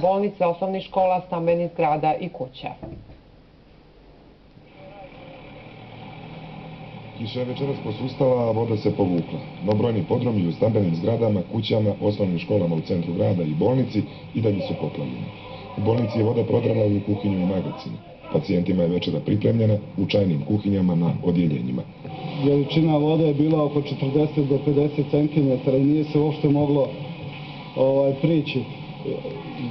Bolnice, osnovnih škola, stambenih zgrada i kuća. Kiša je večeras posustala, a voda se povukla. No brojni podrumi u stambenim zgradama, kućama, osnovnim školama u centru grada i bolnici i dalje su poplavljeni. U bolnici je voda prodrala u kuhinju i magacin. Pacijentima je večera pripremljena u čajnim kuhinjama na odjeljenjima. Veličina vode je bila oko 40 do 50 cm i nije se uopšte moglo prići.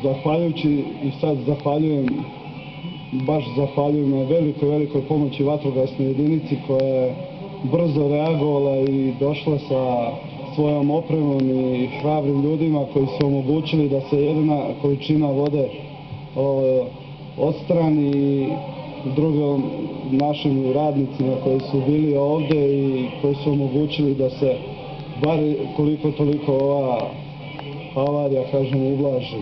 Zahvaljujući i sad zahvaljujem na velikoj pomoći vatrogasnoj jedinici koja je brzo reagovala i došla sa svojom opremom i hrabrim ljudima koji su omogućili da se jedina količina vode odstrani i drugim našim radnicima koji su bili ovde i koji su omogućili da se bar koliko toliko ova havarija, ublaži.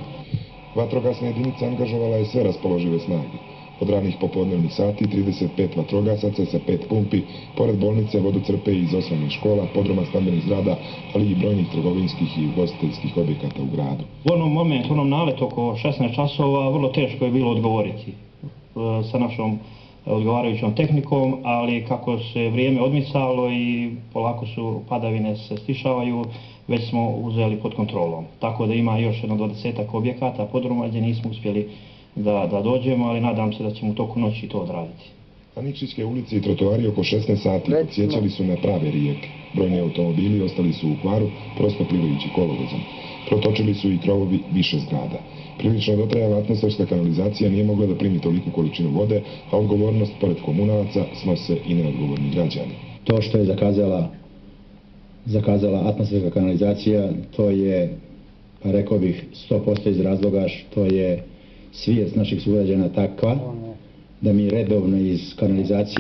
Vatrogasna jedinica angažovala je sve raspoložive snage. Od ranih popodnevnih sati 35 vatrogasaca sa 5 pumpi, pored bolnice vodu crpe iz osnovnih škola, podruma stambenih zgrada, ali i brojnih trgovinskih i ugostiteljskih objekata u gradu. U onom momentu, onom naletu oko 16 časova, vrlo teško je bilo odgovoriti sa našom odgovarajućom tehnikom, ali kako se vrijeme odmicalo i polako su padavine se stišavaju, već smo uzeli pod kontrolom. Tako da ima još jedno 20-ak objekata podruma gdje nismo uspjeli da dođemo, ali nadam se da ćemo u toku noći to odraditi. A Nikšićke ulice i trotoari oko 16 sati podsjećali su na prave rijeke. Brojni automobili ostali su u kvaru, prosto plivajući kolovezom. Protočili su i krovovi više zgrada. Prilično dotrajala atmosferska kanalizacija nije mogla da primi toliku količinu vode, a odgovornost pored komunalaca snose i neodgovorni građani. To što je zakazala atmosferska kanalizacija, to je, rekao bih, 100% iz razloga što je svijest naših sugrađana takva da mi redovno iz kanalizacije